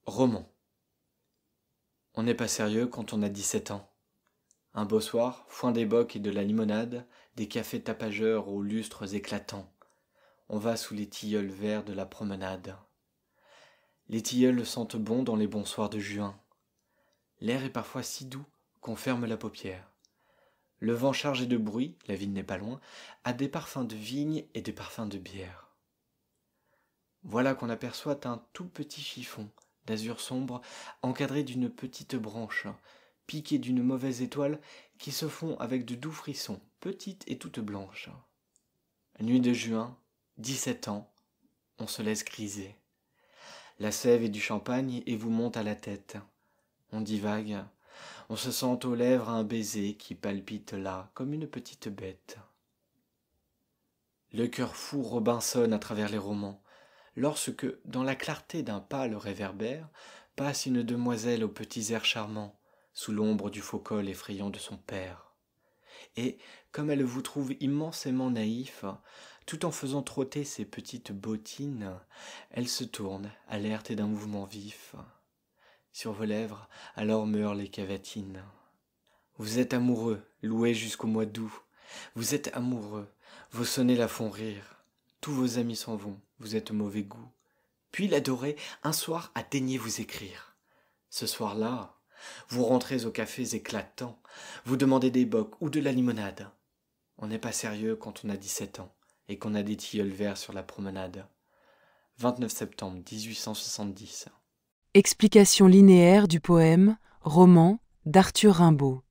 Roman. On n'est pas sérieux quand on a 17 ans. Un beau soir, foin des bocs et de la limonade, des cafés tapageurs aux lustres éclatants. On va sous les tilleuls verts de la promenade. Les tilleuls sentent bon dans les bons soirs de juin. L'air est parfois si doux qu'on ferme la paupière. Le vent chargé de bruit, la ville n'est pas loin, a des parfums de vigne et des parfums de bière. Voilà qu'on aperçoit un tout petit chiffon d'azur sombre, encadré d'une petite branche, piqué d'une mauvaise étoile qui se fond avec de doux frissons, petite et toute blanche. Nuit de juin, 17 ans, on se laisse griser. La sève et du champagne et vous monte à la tête. On divague, on se sent aux lèvres un baiser qui palpite là comme une petite bête. Le cœur fou Robinson à travers les romans, lorsque, dans la clarté d'un pâle réverbère, passe une demoiselle aux petits airs charmants, sous l'ombre du faux col effrayant de son père. Et, comme elle vous trouve immensément naïf, tout en faisant trotter ses petites bottines, elle se tourne, alerte et d'un mouvement vif. Sur vos lèvres, alors meurent les cavatines. Vous êtes amoureux, loué jusqu'au mois d'août. Vous êtes amoureux, vos sonnets la font rire. Tous vos amis s'en vont, vous êtes mauvais goût. Puis l'adoré, un soir, a daigné vous écrire. Ce soir-là, vous rentrez aux cafés éclatants, vous demandez des bocs ou de la limonade. On n'est pas sérieux quand on a 17 ans et qu'on a des tilleuls verts sur la promenade. 29 septembre 1870. Explication linéaire du poème « Roman » d'Arthur Rimbaud.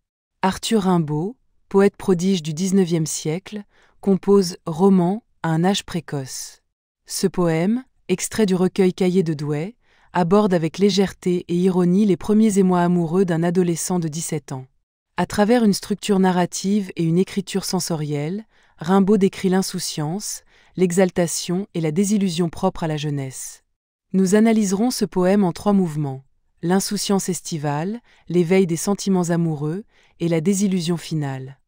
Arthur Rimbaud, poète prodige du XIXe siècle, compose « Roman » à un âge précoce. Ce poème, extrait du recueil Cahiers de Douai, aborde avec légèreté et ironie les premiers émois amoureux d'un adolescent de 17 ans. À travers une structure narrative et une écriture sensorielle, Rimbaud décrit l'insouciance, l'exaltation et la désillusion propre à la jeunesse. Nous analyserons ce poème en 3 mouvements: l'insouciance estivale, l'éveil des sentiments amoureux et la désillusion finale.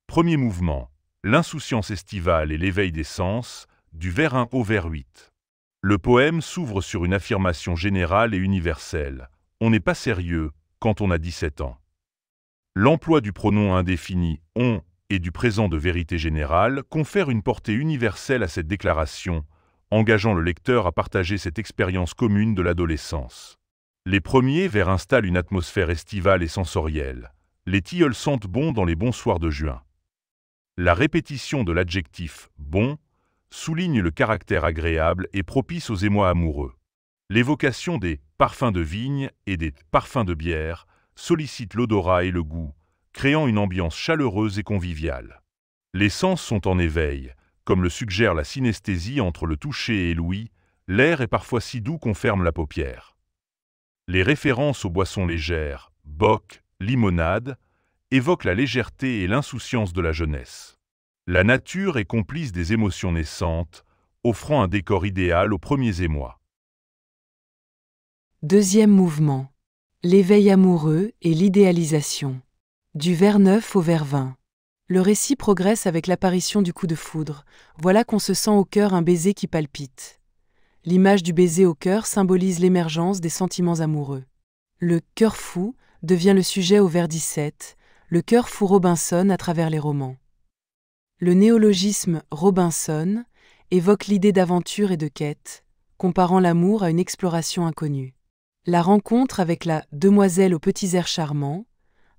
Premier mouvement, l'insouciance estivale et l'éveil des sens, du vers 1 au vers 8. Le poème s'ouvre sur une affirmation générale et universelle. On n'est pas sérieux quand on a 17 ans. L'emploi du pronom indéfini « on » et du présent de vérité générale confère une portée universelle à cette déclaration, engageant le lecteur à partager cette expérience commune de l'adolescence. Les premiers vers installent une atmosphère estivale et sensorielle. Les tilleuls sentent bon dans les bons soirs de juin. La répétition de l'adjectif « bon » souligne le caractère agréable et propice aux émois amoureux. L'évocation des parfums de vigne et des parfums de bière sollicite l'odorat et le goût, créant une ambiance chaleureuse et conviviale. Les sens sont en éveil, comme le suggère la synesthésie entre le toucher et l'ouïe, l'air est parfois si doux qu'on ferme la paupière. Les références aux boissons légères, bock, limonade, évoquent la légèreté et l'insouciance de la jeunesse. La nature est complice des émotions naissantes, offrant un décor idéal aux premiers émois. Deuxième mouvement, l'éveil amoureux et l'idéalisation. Du vers 9 au vers 20. Le récit progresse avec l'apparition du coup de foudre. Voilà qu'on se sent au cœur un baiser qui palpite. L'image du baiser au cœur symbolise l'émergence des sentiments amoureux. Le cœur fou devient le sujet au vers 17, le cœur fou Robinson à travers les romans. Le néologisme Robinson évoque l'idée d'aventure et de quête, comparant l'amour à une exploration inconnue. La rencontre avec la demoiselle aux petits airs charmants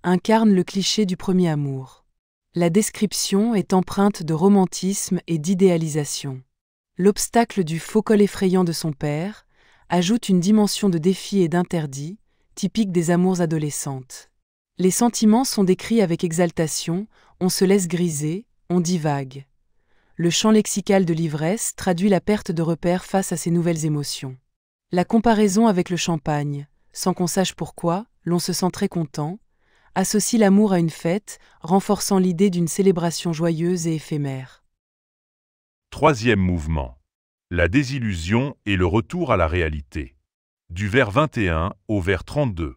incarne le cliché du premier amour. La description est empreinte de romantisme et d'idéalisation. L'obstacle du faux col effrayant de son père ajoute une dimension de défi et d'interdit, typique des amours adolescentes. Les sentiments sont décrits avec exaltation, on se laisse griser, on divague. Le champ lexical de l'ivresse traduit la perte de repères face à ces nouvelles émotions. La comparaison avec le champagne, sans qu'on sache pourquoi, l'on se sent très content, associe l'amour à une fête, renforçant l'idée d'une célébration joyeuse et éphémère. Troisième mouvement, la désillusion et le retour à la réalité. Du vers 21 au vers 32.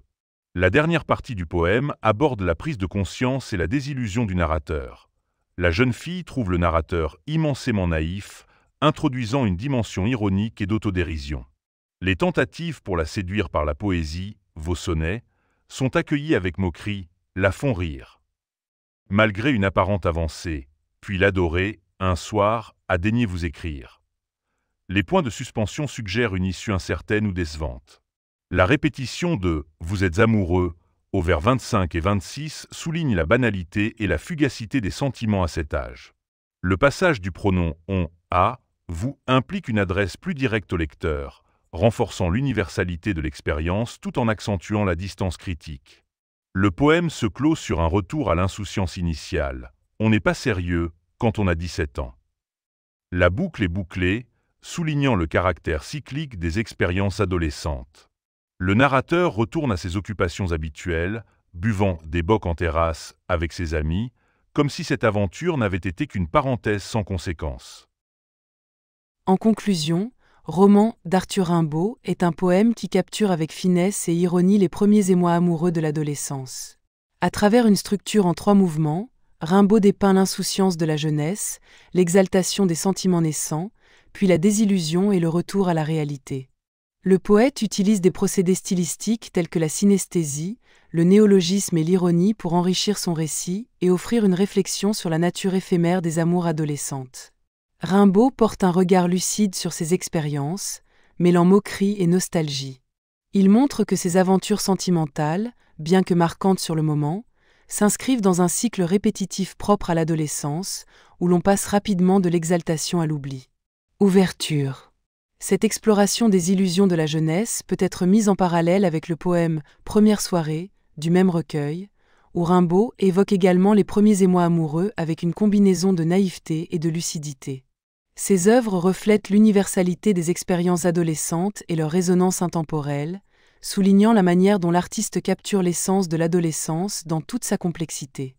La dernière partie du poème aborde la prise de conscience et la désillusion du narrateur. La jeune fille trouve le narrateur immensément naïf, introduisant une dimension ironique et d'autodérision. Les tentatives pour la séduire par la poésie, vos sonnets, sont accueillies avec moquerie, la font rire. Malgré une apparente avancée, puis l'adoré, un soir, a daigné vous écrire. Les points de suspension suggèrent une issue incertaine ou décevante. La répétition de « vous êtes amoureux » au vers 25 et 26 souligne la banalité et la fugacité des sentiments à cet âge. Le passage du pronom « on » à « vous » implique une adresse plus directe au lecteur, renforçant l'universalité de l'expérience tout en accentuant la distance critique. Le poème se clôt sur un retour à l'insouciance initiale. On n'est pas sérieux quand on a 17 ans. La boucle est bouclée, soulignant le caractère cyclique des expériences adolescentes. Le narrateur retourne à ses occupations habituelles, buvant des bocs en terrasse avec ses amis, comme si cette aventure n'avait été qu'une parenthèse sans conséquence. En conclusion, Roman d'Arthur Rimbaud est un poème qui capture avec finesse et ironie les premiers émois amoureux de l'adolescence. À travers une structure en 3 mouvements, Rimbaud dépeint l'insouciance de la jeunesse, l'exaltation des sentiments naissants, puis la désillusion et le retour à la réalité. Le poète utilise des procédés stylistiques tels que la synesthésie, le néologisme et l'ironie pour enrichir son récit et offrir une réflexion sur la nature éphémère des amours adolescentes. Rimbaud porte un regard lucide sur ses expériences, mêlant moquerie et nostalgie. Il montre que ces aventures sentimentales, bien que marquantes sur le moment, s'inscrivent dans un cycle répétitif propre à l'adolescence, où l'on passe rapidement de l'exaltation à l'oubli. Ouverture. Cette exploration des illusions de la jeunesse peut être mise en parallèle avec le poème « Première soirée » du même recueil, où Rimbaud évoque également les premiers émois amoureux avec une combinaison de naïveté et de lucidité. Ces œuvres reflètent l'universalité des expériences adolescentes et leur résonance intemporelle, soulignant la manière dont l'artiste capture l'essence de l'adolescence dans toute sa complexité.